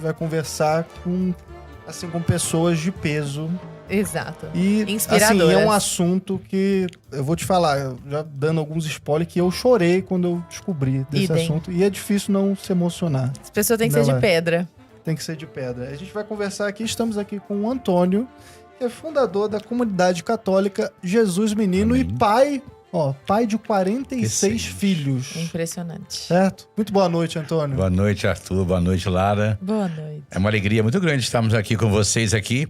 vai conversar com pessoas de peso. Exato. E, assim, Inspiradoras. é um assunto que, eu vou te falar, já dando alguns spoilers, que eu chorei quando eu descobri desse Idem. assunto. E é difícil não se emocionar. As pessoas têm que ser de pedra. Tem que ser de pedra. A gente vai conversar aqui, estamos aqui com o Antônio, que é fundador da comunidade católica Jesus Menino. Amém. E pai de 46 filhos. Impressionante. Certo? Muito boa noite, Antônio. Boa noite, Arthur. Boa noite, Lara. Boa noite. É uma alegria muito grande estarmos aqui com vocês aqui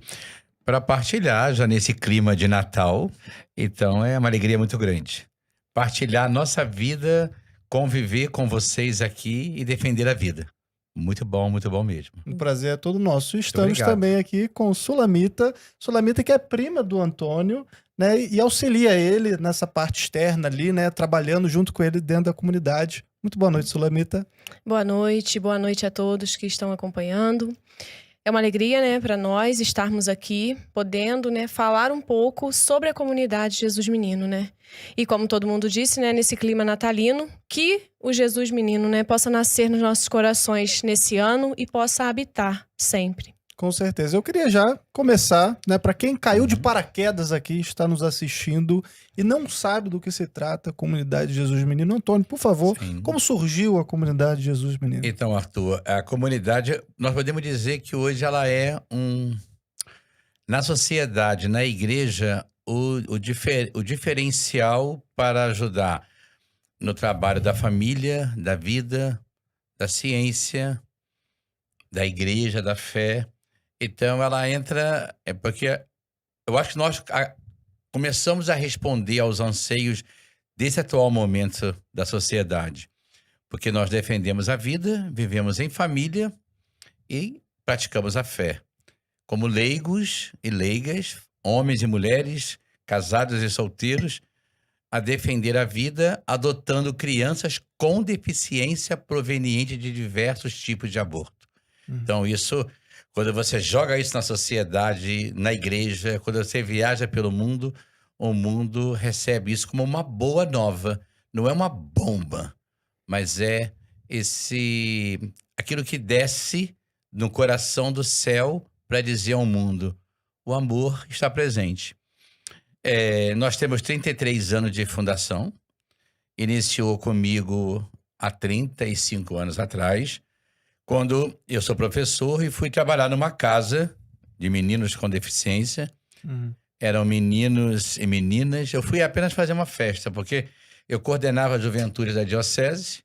para partilhar já nesse clima de Natal. Então é uma alegria muito grande. Partilhar a nossa vida, conviver com vocês aqui e defender a vida. Muito bom mesmo. Um prazer é todo nosso. E estamos obrigado. também aqui com Sulamita. Sulamita, que é prima do Antônio, né? E auxilia ele nessa parte externa ali, né? Trabalhando junto com ele dentro da comunidade. Muito boa noite, Sulamita. Boa noite a todos que estão acompanhando. É uma alegria, né, para nós estarmos aqui, podendo, né, falar um pouco sobre a comunidade Jesus Menino, né? E como todo mundo disse, né, nesse clima natalino, que o Jesus Menino, né, possa nascer nos nossos corações nesse ano e possa habitar sempre. Com certeza. Eu queria já começar, né? Para quem caiu de paraquedas aqui, está nos assistindo e não sabe do que se trata a comunidade Jesus Menino. Antônio, por favor, Sim. como surgiu a comunidade Jesus Menino? Então, Arthur, a comunidade, nós podemos dizer que hoje ela é na sociedade, na igreja, o diferencial para ajudar no trabalho da família, da vida, da ciência, da igreja, da fé. Então, ela entra, porque eu acho que nós começamos a responder aos anseios desse atual momento da sociedade. Porque nós defendemos a vida, vivemos em família e praticamos a fé. Como leigos e leigas, homens e mulheres, casados e solteiros, a defender a vida, adotando crianças com deficiência proveniente de diversos tipos de aborto. Então, isso, quando você joga isso na sociedade, na igreja, quando você viaja pelo mundo, o mundo recebe isso como uma boa nova. Não é uma bomba, mas é aquilo que desce no coração do céu para dizer ao mundo: o amor está presente. Nós temos 33 anos de fundação. Iniciou comigo há 35 anos atrás, quando eu sou professor e fui trabalhar numa casa de meninos com deficiência. Eram meninos e meninas. Eu fui apenas fazer uma festa, porque eu coordenava a juventude da diocese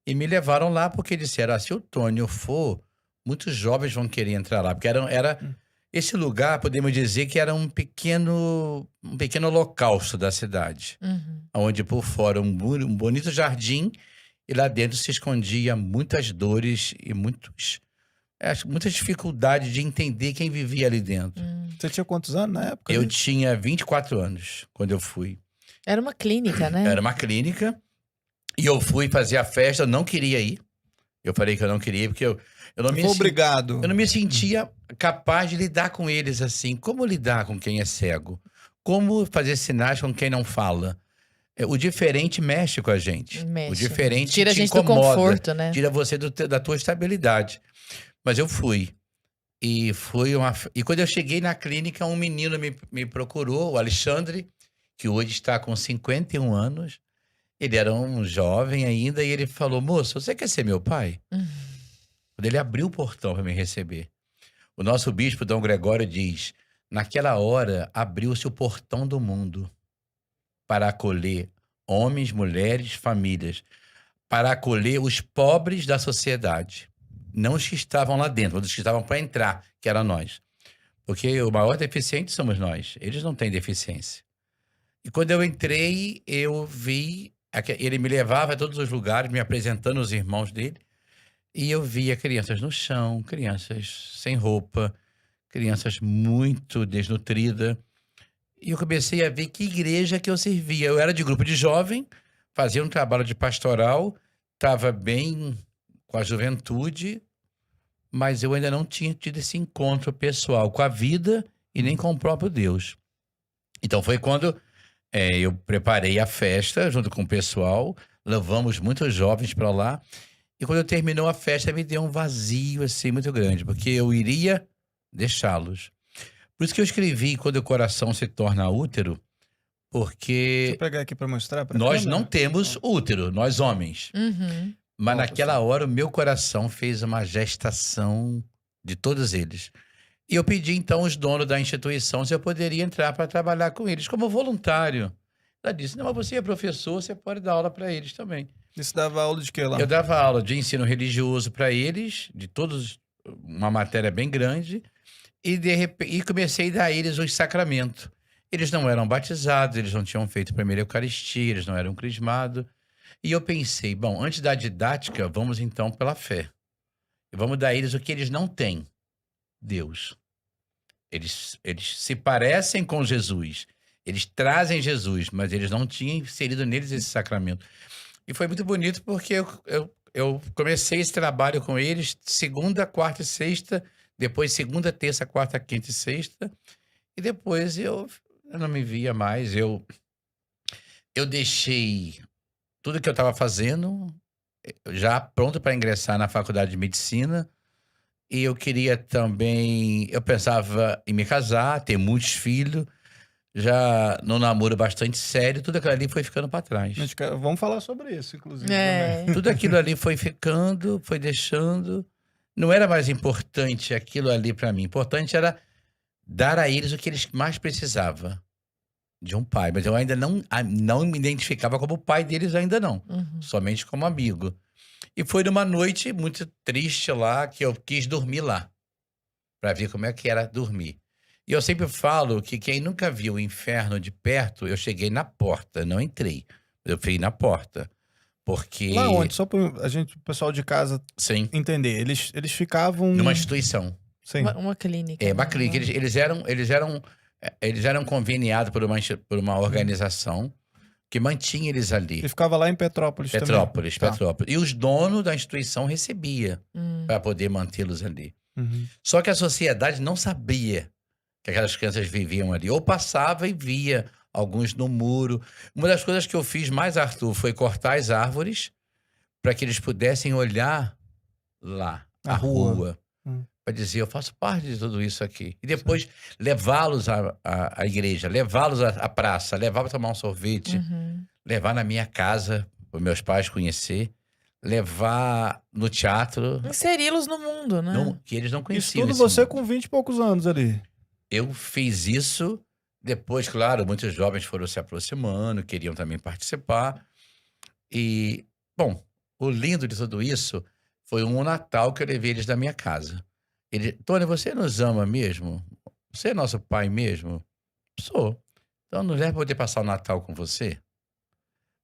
e me levaram lá porque disseram: se o Tônio for, muitos jovens vão querer entrar lá. Porque esse lugar, podemos dizer que era um pequeno holocausto da cidade. Onde por fora um bonito jardim e lá dentro se escondia muitas dores e muita dificuldade de entender quem vivia ali dentro. Você tinha quantos anos na época? Eu tinha 24 anos quando eu fui. Era uma clínica, né? Era uma clínica. E eu fui fazer a festa, eu não queria ir. Eu falei que eu não queria porque eu não me Obrigado. Eu não me sentia capaz de lidar com eles assim. Como lidar com quem é cego? Como fazer sinais com quem não fala? O diferente mexe com a gente. Mexe. O diferente Tira a te gente do incomoda, conforto, né? tira você da tua estabilidade. Mas eu fui. E quando eu cheguei na clínica, um menino me procurou, o Alexandre, que hoje está com 51 anos. Ele era um jovem ainda e ele falou: moço, você quer ser meu pai? Quando ele abriu o portão para me receber. O nosso bispo, Dom Gregório, diz: naquela hora abriu-se o portão do mundo para acolher homens, mulheres, famílias, para acolher os pobres da sociedade. Não os que estavam lá dentro, os que estavam para entrar, que eram nós. Porque o maior deficiente somos nós. Eles não têm deficiência. E quando eu entrei, eu vi... Ele me levava a todos os lugares, me apresentando os irmãos dele. E eu via crianças no chão, crianças sem roupa, crianças muito desnutridas. E eu comecei a ver que igreja que eu servia. Eu era de grupo de jovem, fazia um trabalho de pastoral, estava bem com a juventude, mas eu ainda não tinha tido esse encontro pessoal com a vida e nem com o próprio Deus. Então foi quando eu preparei a festa junto com o pessoal, levamos muitos jovens para lá E quando terminou a festa, me deu um vazio, assim, muito grande, porque eu iria deixá-los. Por isso que eu escrevi Quando o Coração se Torna Útero, Deixa porque eu pegar aqui pra mostrar. Pra nós câmera. não temos útero, nós homens. Uhum. Mas Bom, naquela hora, o meu coração fez uma gestação de todos eles. E eu pedi, então, aos donos da instituição se eu poderia entrar para trabalhar com eles como voluntário. Ela disse, não, mas você é professor, você pode dar aula para eles também. Isso dava aula de quê lá? Eu dava aula de ensino religioso para eles, de todos, uma matéria bem grande, e comecei a dar a eles os sacramentos. Eles não eram batizados, eles não tinham feito a primeira Eucaristia, eles não eram crismados. E eu pensei, bom, antes da didática, vamos então pela fé. E vamos dar a eles o que eles não têm, Deus. Eles se parecem com Jesus, eles trazem Jesus, mas eles não tinham inserido neles esse sacramento. E foi muito bonito porque eu comecei esse trabalho com eles segunda, quarta e sexta, depois segunda, terça, quarta, quinta e sexta, e depois eu não me via mais. Eu deixei tudo que eu estava fazendo já pronto para ingressar na faculdade de medicina, e eu queria também, eu pensava em me casar, ter muitos filhos, já num namoro bastante sério, tudo aquilo ali foi ficando para trás. Vamos falar sobre isso, inclusive. É. Também. Tudo aquilo ali foi ficando, foi deixando. Não era mais importante aquilo ali para mim. Importante era dar a eles o que eles mais precisavam de um pai. Mas eu ainda não me identificava como pai deles, ainda não. Uhum. Somente como amigo. E foi numa noite muito triste lá que eu quis dormir lá, para ver como é que era dormir. E eu sempre falo que quem nunca viu o inferno de perto, eu cheguei na porta, não entrei. Eu fui na porta. Porque. Lá onde? Só para o pessoal de casa Sim, entender. Eles ficavam. numa instituição. Sim. Uma clínica. É, uma né? clínica. Eles eram conveniados por uma organização que mantinha eles ali. E ficava lá em Petrópolis também. Petrópolis, Tá. Petrópolis. E os donos da instituição recebiam Hum. para poder mantê-los ali. Uhum. Só que a sociedade não sabia que aquelas crianças viviam ali. Ou passava e via alguns no muro. Uma das coisas que eu fiz mais, Arthur, foi cortar as árvores para que eles pudessem olhar lá, A a rua. rua. Hum. Para dizer, eu faço parte de tudo isso aqui. E depois levá-los à igreja, levá-los à praça, levar para tomar um sorvete, Uhum. levar na minha casa, para meus pais conhecer, levar no teatro, Inseri-los no mundo, né? que eles não Isso conheciam. tudo esse você mundo. com 20 e poucos anos ali. Eu fiz isso, depois, claro, muitos jovens foram se aproximando, queriam também participar. E, bom, o lindo de tudo isso foi um Natal que eu levei eles da minha casa. Tony, você nos ama mesmo? Você é nosso pai mesmo? Sou. Então nos leva para poder passar o Natal com você?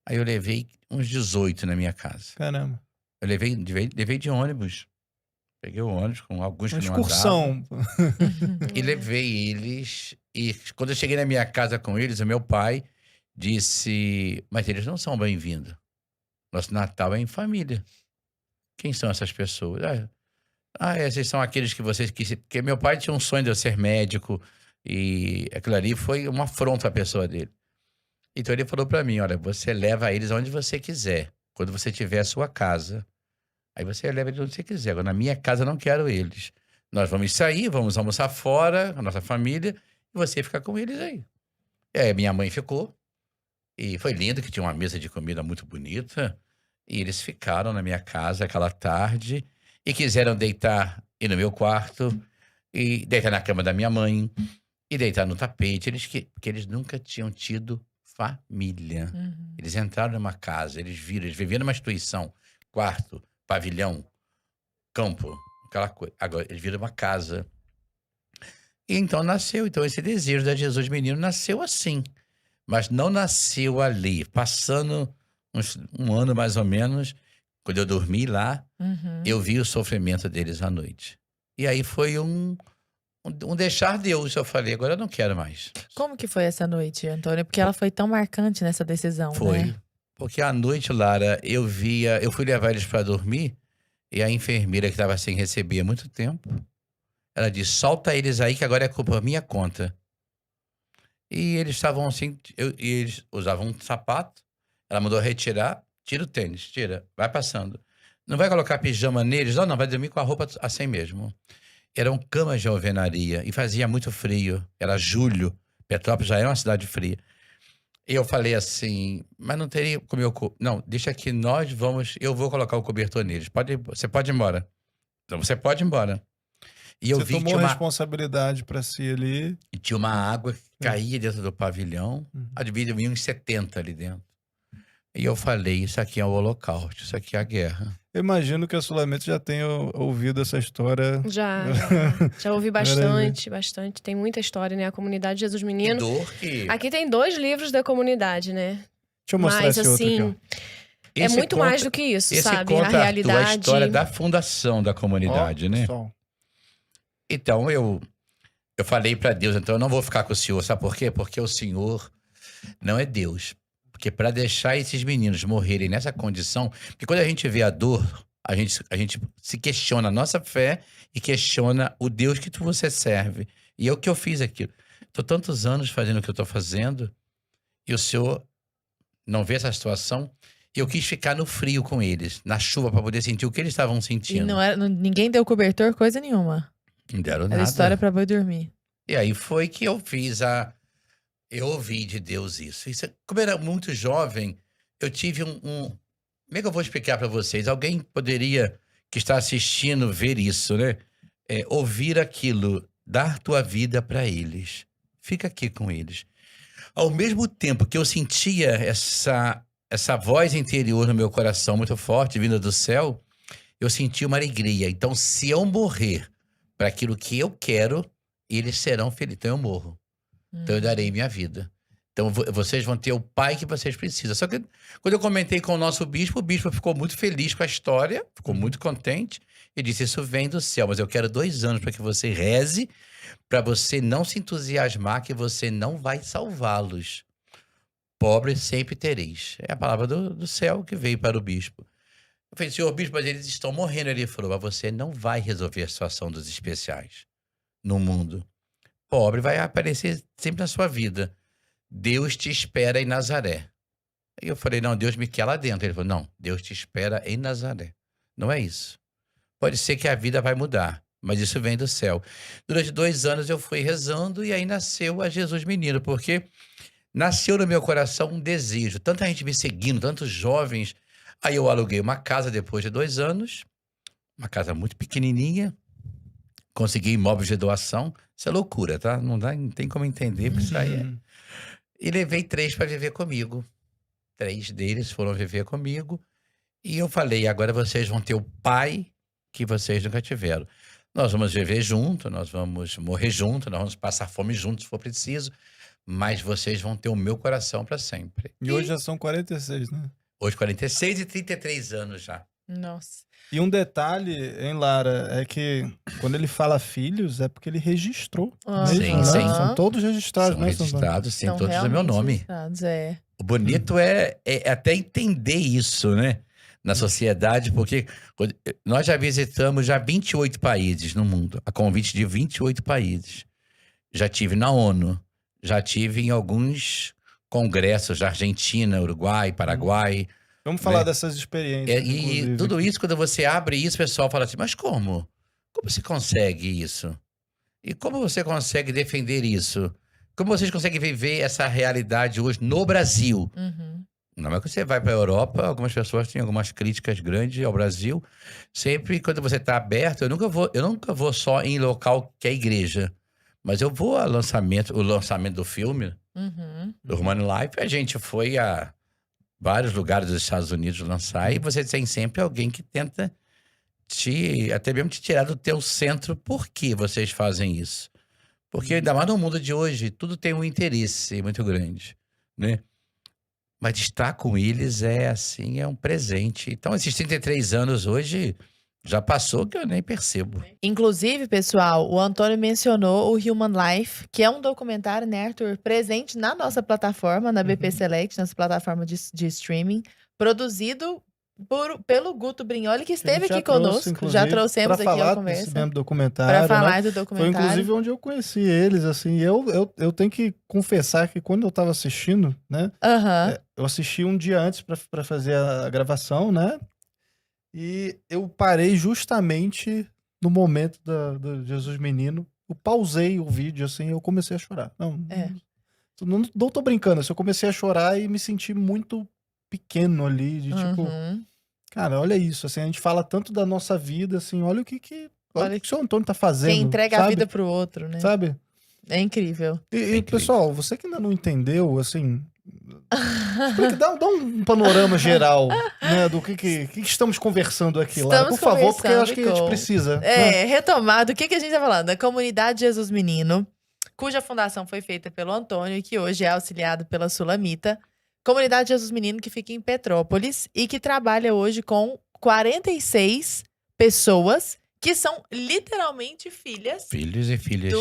Aí eu levei uns 18 na minha casa. Caramba. Eu levei de ônibus. Peguei o ônibus com alguns Uma que não andavam. excursão. E levei eles. E quando eu cheguei na minha casa com eles, o meu pai disse: mas eles não são bem-vindos. Nosso Natal é em família. Quem são essas pessoas? Esses são aqueles que vocês... Porque meu pai tinha um sonho de eu ser médico. E aquilo ali foi uma afronta à pessoa dele. Então ele falou pra mim: olha, você leva eles aonde você quiser. Quando você tiver a sua casa. Aí você leva eles onde você quiser. Agora, na minha casa eu não quero eles. Nós vamos sair, vamos almoçar fora, a nossa família, e você fica com eles aí. E aí minha mãe ficou. E foi lindo, que tinha uma mesa de comida muito bonita. E eles ficaram na minha casa aquela tarde e quiseram deitar no meu quarto, e deitar na cama da minha mãe, e deitar no tapete. Porque eles nunca tinham tido família. Uhum. Eles entraram numa casa, eles viviam numa instituição, quarto, pavilhão, campo, aquela coisa. Agora, eles viram uma casa. E então nasceu. Então, esse desejo da Jesus Menino nasceu assim. Mas não nasceu ali. Passando um ano mais ou menos, quando eu dormi lá, Uhum. eu vi o sofrimento deles à noite. E aí foi um deixar Deus. Eu falei, agora eu não quero mais. Como que foi essa noite, Antônio? Porque ela foi tão marcante nessa decisão, Foi. né? Porque à noite, Lara, eu fui levar eles para dormir, e a enfermeira que estava sem receber há muito tempo, ela disse: solta eles aí que agora é por minha conta. E eles estavam assim, e eles usavam um sapato, ela mandou retirar, tira o tênis, tira, vai passando. Não vai colocar pijama neles? Não, vai dormir com a roupa assim mesmo. Eram camas de alvenaria e fazia muito frio. Era julho. Petrópolis já é uma cidade fria. E eu falei assim, mas não teria como eu... Não, deixa que eu vou colocar o cobertor neles. Você pode ir embora. Então você pode ir embora. E eu Você vi que tomou responsabilidade pra si ali. e tinha uma água que caía dentro do pavilhão. Devia vir uns 70 ali dentro. E eu falei, isso aqui é o Holocausto, isso aqui é a guerra. Eu imagino que a Sulamita já tenha ouvido essa história. Já ouvi bastante. Tem muita história, né? A comunidade Jesus Menino. Dor que... Aqui tem 2 livros da comunidade, né? Deixa eu mostrar Mas, esse outro aqui, assim, ó. é Esse muito conta- mais do que isso, Esse sabe? conta, A Arthur, realidade. a história da fundação da comunidade, Ó, né? pessoal. Então, eu falei pra Deus, então eu não vou ficar com o senhor, sabe por quê? Porque o senhor não é Deus. Porque para deixar esses meninos morrerem nessa condição, porque quando a gente vê a dor, a gente se questiona a nossa fé e questiona o Deus que você serve. E é o que eu fiz aquilo. Tô tantos anos fazendo o que eu tô fazendo e o senhor não vê essa situação. E eu quis ficar no frio com eles, na chuva, para poder sentir o que eles estavam E sentindo. ninguém deu cobertor, coisa nenhuma. Não deram Era nada. história pra boi dormir. E aí foi que eu fiz Eu ouvi de Deus isso. Como eu era muito jovem, eu tive Como é que eu vou explicar para vocês? Alguém poderia, que está assistindo, ver isso, né? Ouvir aquilo, dar tua vida para eles. Fica aqui com eles. Ao mesmo tempo que eu sentia essa voz interior no meu coração muito forte, vinda do céu, eu sentia uma alegria. Então, se eu morrer para aquilo que eu quero, eles serão felizes. Então, eu morro. Então eu darei minha vida. Então vocês vão ter o pai que vocês precisam. Só que quando eu comentei com o nosso bispo, o bispo ficou muito feliz com a história, ficou muito contente e disse, isso vem do céu, mas eu quero 2 anos para que você reze, para você não se entusiasmar que você não vai salvá-los. Pobres sempre tereis. É a palavra do céu que veio para o bispo. Eu falei, senhor bispo, mas eles estão morrendo. Ele falou, mas você não vai resolver a situação dos especiais no mundo. Pobre vai aparecer sempre na sua vida. Deus te espera em Nazaré. Aí eu falei, não, Deus me quer lá dentro. Ele falou, não, Deus te espera em Nazaré. Não é isso. Pode ser que a vida vai mudar, mas isso vem do céu. Durante 2 anos eu fui rezando e aí nasceu a Jesus Menino, porque nasceu no meu coração um desejo. Tanta gente me seguindo, tantos jovens. Aí eu aluguei uma casa depois de 2 anos, uma casa muito pequenininha, consegui imóveis de doação. Isso é loucura, tá? Não tem como entender, porque isso aí é... E levei 3 para viver comigo. 3 deles foram viver comigo. E eu falei, agora vocês vão ter o pai que vocês nunca tiveram. Nós vamos viver junto, nós vamos morrer junto, nós vamos passar fome juntos, se for preciso. Mas vocês vão ter o meu coração para sempre. E hoje já são 46, né? Hoje 46 e 33 anos já. Nossa. E um detalhe, hein, Lara, é que quando ele fala filhos, é porque ele registrou. Ah, Sim, sim. São todos registrados, São né? registrados, sim, São todos no meu realmente nome. registrados, é. O bonito é até entender isso, né? Na sociedade, porque nós já visitamos 28 países no mundo, a convite de 28 países. Já tive na ONU, já tive em alguns congressos da Argentina, Uruguai, Paraguai. Vamos falar né? dessas experiências. E inclusive. tudo isso, quando você abre isso, o pessoal fala assim, mas como? Como você consegue isso? E como você consegue defender isso? Como vocês conseguem viver essa realidade hoje no Brasil? Uhum. Não é que você vai para a Europa, algumas pessoas têm algumas críticas grandes ao Brasil. Sempre quando você está aberto, eu nunca vou só em local que é igreja. Mas eu vou ao lançamento do filme, Uhum. do Human Life. A gente foi a vários lugares dos Estados Unidos lançar e você tem sempre alguém que tenta até mesmo te tirar do teu centro. Por que vocês fazem isso? Porque ainda mais no mundo de hoje, tudo tem um interesse muito grande, né? Mas estar com eles é um presente. Então, esses 33 anos hoje já passou que eu nem percebo. Inclusive, pessoal, o Antônio mencionou o Human Life, que é um documentário, né, Arthur, presente na nossa plataforma, na BP Select, nossa plataforma de streaming, produzido pelo Guto Brignoli, que esteve aqui conosco. Já trouxemos aqui a conversa. Mesmo documentário, para falar né? do Foi documentário. inclusive onde eu conheci eles, assim. Eu tenho que confessar que quando eu tava assistindo, né? Aham. Eu assisti um dia antes pra fazer a gravação, né? E eu parei justamente no momento do Jesus Menino. Eu pausei o vídeo, assim, eu comecei a chorar. Não tô brincando, assim, eu comecei a chorar e me senti muito pequeno ali, de tipo, Uhum. cara, olha isso, assim, a gente fala tanto da nossa vida, assim, olha o que Olha o seu Antônio tá fazendo, Quem entrega a sabe? vida pro outro, né? Sabe? É incrível. E, incrível. pessoal, você que ainda não entendeu, assim, explica, dá um panorama geral, né, do que estamos conversando aqui, Lara, por favor, porque eu acho que a gente precisa. Né? Retomado, o que a gente tá falando? Da Comunidade Jesus Menino, cuja fundação foi feita pelo Antônio e que hoje é auxiliado pela Sulamita. Comunidade Jesus Menino que fica em Petrópolis e que trabalha hoje com 46 pessoas que são literalmente filhas Filhos e filhas.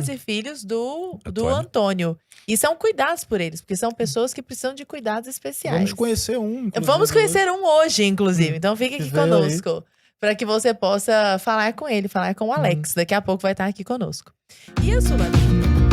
e filhos do Antônio. Antônio. E são cuidados por eles, porque são pessoas que precisam de cuidados especiais. Vamos conhecer um, inclusive, Vamos conhecer um hoje, inclusive. Então fique Que aqui veio conosco. Para que você possa falar com ele, falar com o Alex. Daqui a pouco vai estar aqui conosco. E a Sulamita?